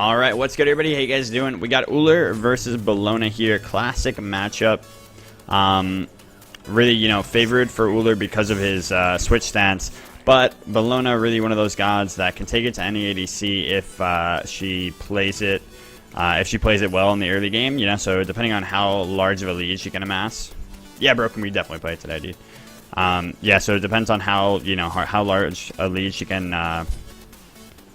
All right, what's good, everybody? How you guys doing? We got Ullr versus Bellona here. Classic matchup. Really, favored for Ullr because of his switch stance. But Bellona, really one of those gods that can take it to any ADC if she plays it. If she plays it well in the early game, so depending on how large of a lead she can amass. Yeah, bro, can we definitely play it today, dude? Yeah, so it depends on how, how large a lead she can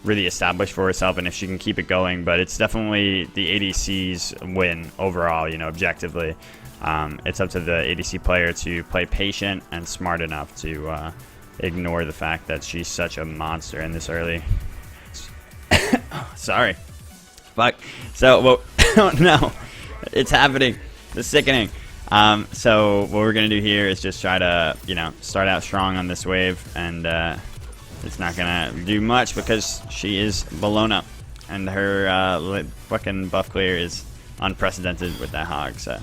really establish for herself and if she can keep it going. But it's definitely the ADC's win overall, objectively. It's up to the ADC player to play patient and smart enough to ignore the fact that she's such a monster in this early. Sorry. Fuck. So, well, oh no, it's happening. It's sickening. So what we're gonna do here is just try to, start out strong on this wave, and it's not gonna do much because she is Bellona, and her fucking buff clear is unprecedented with that hog. So,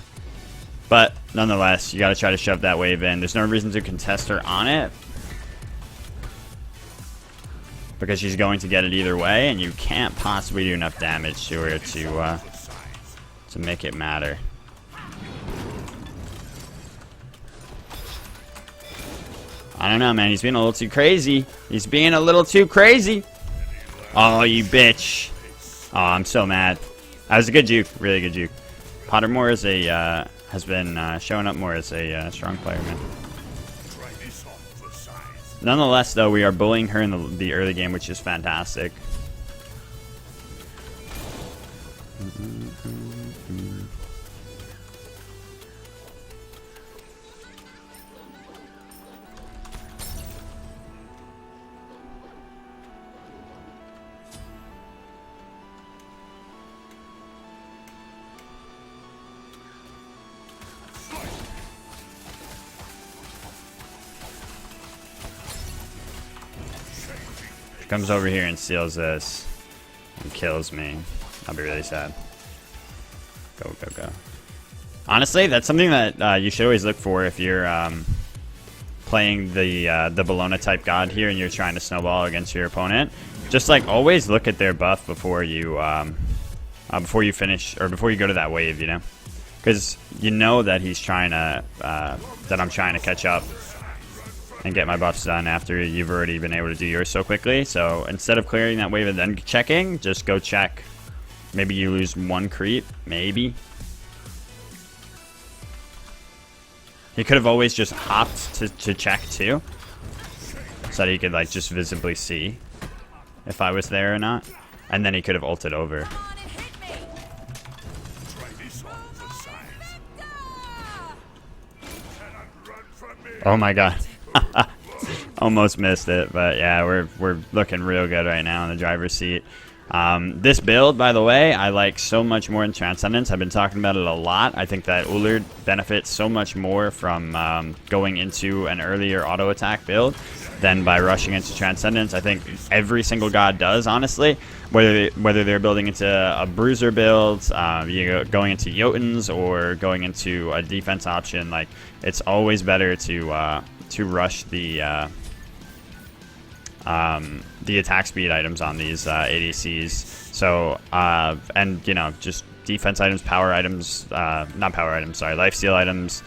but nonetheless, you gotta try to shove that wave in. There's no reason to contest her on it, because she's going to get it either way, and you can't possibly do enough damage to her to make it matter. I don't know, man. He's being a little too crazy. He's being a little too crazy. Oh, you bitch. Oh, I'm so mad. That was a good juke. Really good juke. Pottermore is has been showing up more as a strong player, man. Nonetheless, though, we are bullying her in the early game, which is fantastic. Comes over here and steals this and kills me. I'll be really sad. Go, go, go. Honestly, that's something that you should always look for if you're playing the Bellona type god here and you're trying to snowball against your opponent. Just like always look at their buff before you finish, or before you go to that wave, because that he's trying to that I'm trying to catch up and get my buffs done after you've already been able to do yours so quickly. So instead of clearing that wave and then checking, just go check. Maybe you lose one creep, maybe. He could have always just hopped to check too, so that he could just visibly see if I was there or not, and then he could have ulted over. Oh my god. Almost missed it, but yeah, we're looking real good right now in the driver's seat. This build, by the way, I like so much more in Transcendence. I've been talking about it a lot. I think that Ullr benefits so much more from going into an earlier auto attack build than by rushing into Transcendence. I think every single god does, honestly. Whether they're building into a bruiser build, going into Jotuns, or going into a defense option, it's always better to rush the attack speed items on these ADCs. So and just defense items, power items, not power items, sorry, lifesteal items.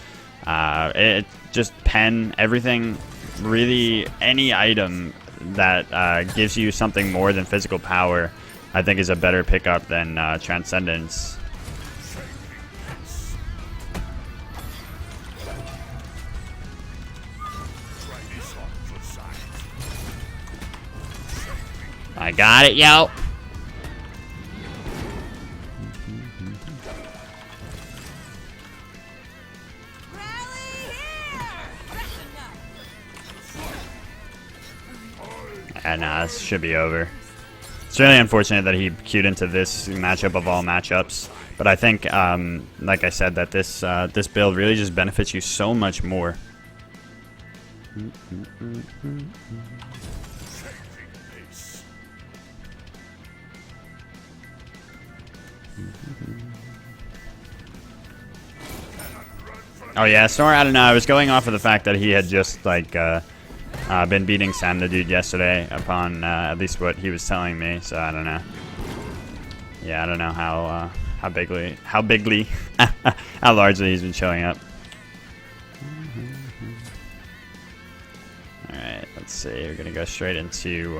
It just pen everything. Really, any item that gives you something more than physical power, I think, is a better pickup than Transcendence. I got it, yo. Nah, this should be over. It's really unfortunate that he queued into this matchup of all matchups, but I think, like I said, that this build really just benefits you so much more. Oh yeah, Snore, I don't know. I was going off of the fact that he had just been beating Sam the Dude yesterday upon at least what he was telling me, so I don't know. Yeah, I don't know how bigly how largely he's been showing up. Alright, let's see. We're gonna go straight into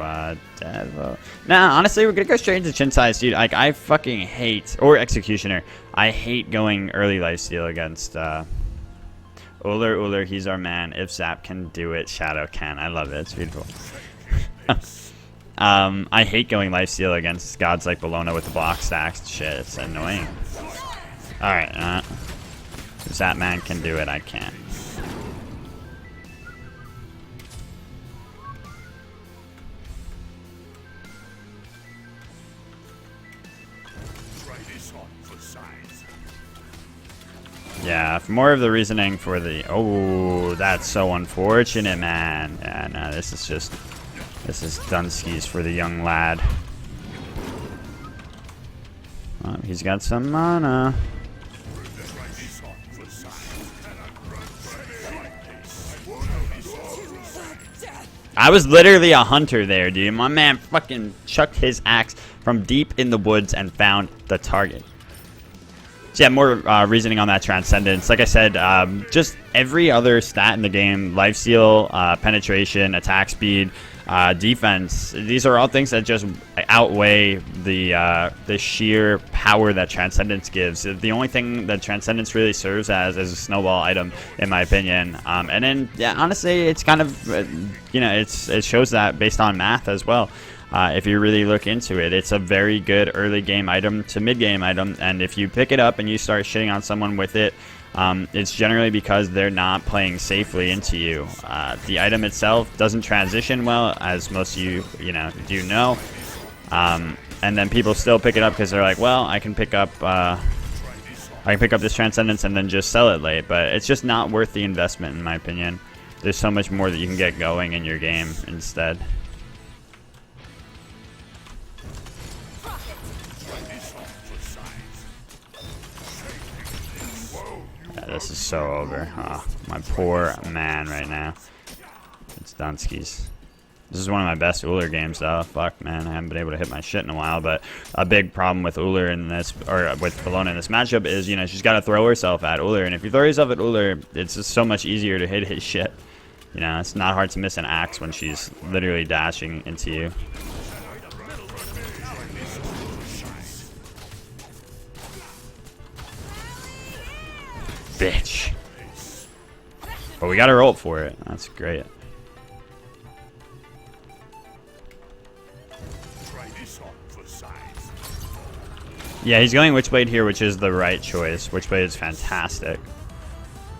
Devo. Nah, honestly, we're gonna go straight into Chin Size, dude. Like, I fucking hate, or Executioner. I hate going early lifesteal against Ullr, he's our man. If Zap can do it, Nshadow can. I love it. It's beautiful. I hate going lifesteal against gods like Bellona with the block stacks. Shit, it's annoying. Alright, if Zap man can do it, I can't. Yeah, more of the reasoning for the... Oh, that's so unfortunate, man. Yeah, no, this is Dunskies for the young lad. Oh, he's got some mana. I was literally a hunter there, dude. My man fucking chucked his axe from deep in the woods and found the target. So yeah, more reasoning on that Transcendence. Like I said, just every other stat in the game, lifesteal, penetration, attack speed, defense, these are all things that just outweigh the sheer power that Transcendence gives. The only thing that Transcendence really serves as is a snowball item, in my opinion. And then, yeah, honestly, it's kind of, you know, it shows that based on math as well. If you really look into it, it's a very good early game item to mid game item, and if you pick it up and you start shitting on someone with it, it's generally because they're not playing safely into you. The item itself doesn't transition well, as most of you do know, and then people still pick it up because they're like, well, I can pick up this Transcendence and then just sell it late, but it's just not worth the investment, in my opinion. There's so much more that you can get going in your game instead. This is so over. Oh, my poor man right now. It's Dunskies. This is one of my best Ullr games, though. Fuck, man. I haven't been able to hit my shit in a while, but a big problem with Ullr in this, or with Bellona in this matchup is, you know, she's got to throw herself at Ullr, and if you throw yourself at Ullr, it's just so much easier to hit his shit. You know, it's not hard to miss an axe when she's literally dashing into you. Bitch. But we got her ult for it. That's great. Yeah, he's going Witchblade here, which is the right choice. Witchblade is fantastic.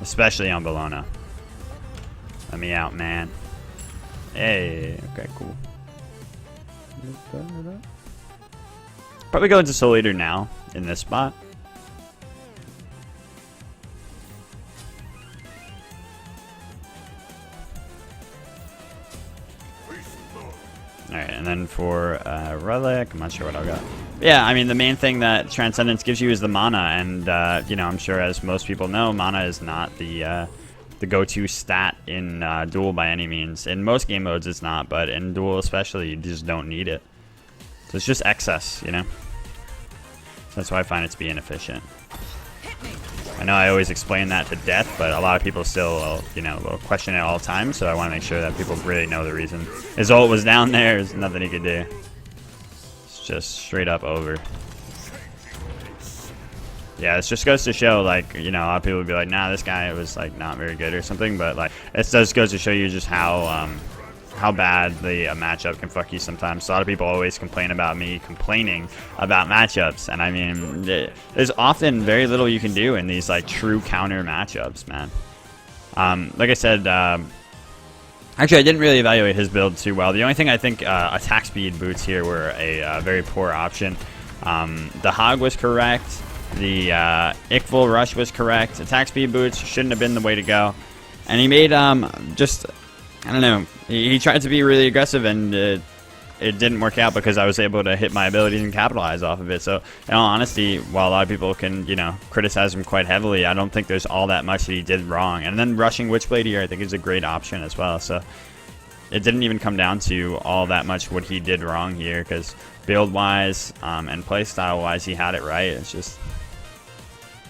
Especially on Bellona. Let me out, man. Hey, okay, cool. Probably go into Soul Eater now, in this spot. Alright, and then for Relic, I'm not sure what I'll go. Yeah, I mean, the main thing that Transcendence gives you is the mana, and, you know, I'm sure as most people know, mana is not the go-to stat in Duel by any means. In most game modes, it's not, but in Duel especially, you just don't need it. So it's just excess, you know? That's why I find it to be inefficient. I know I always explain that to death, but a lot of people still, you know, will question it all the time, so I want to make sure that people really know the reason. His ult was down there, there's nothing he could do. It's just straight up over. Yeah, it just goes to show, like, you know, a lot of people would be like, nah, this guy was, like, not very good or something, but, like, it just goes to show you just how bad the matchup can fuck you sometimes. So a lot of people always complain about me complaining about matchups, and I mean, there's often very little you can do in these like true counter matchups, man. Like I said, actually I didn't really evaluate his build too well. The only thing I think attack speed boots here were a very poor option. The Hog was correct. The Ickful Rush was correct. Attack speed boots shouldn't have been the way to go. And he made just, I don't know, he tried to be really aggressive, and it didn't work out because I was able to hit my abilities and capitalize off of it. So, in all honesty, while a lot of people can, you know, criticize him quite heavily, I don't think there's all that much that he did wrong. And then rushing Witchblade here, I think, is a great option as well. So, it didn't even come down to all that much what he did wrong here, because build-wise and playstyle-wise, he had it right. It's just,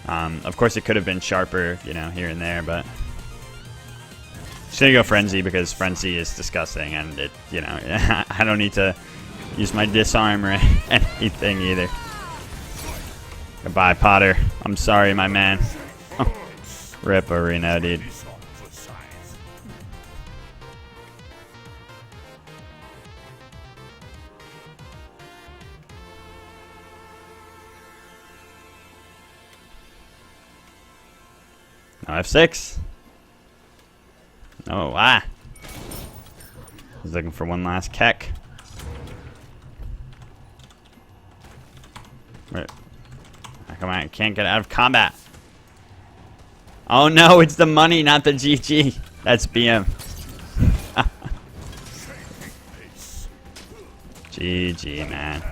of course, it could have been sharper, you know, here and there, but just gonna go Frenzy because Frenzy is disgusting, and it, you know, I don't need to use my disarm or anything either. Goodbye, Potter. I'm sorry, my man. Rip Arena, dude. No F6. Oh, He's looking for one last keck. Wait. Come on, I can't get out of combat. Oh no, it's the money, not the GG. That's BM. GG, man.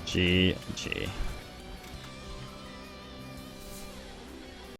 GG.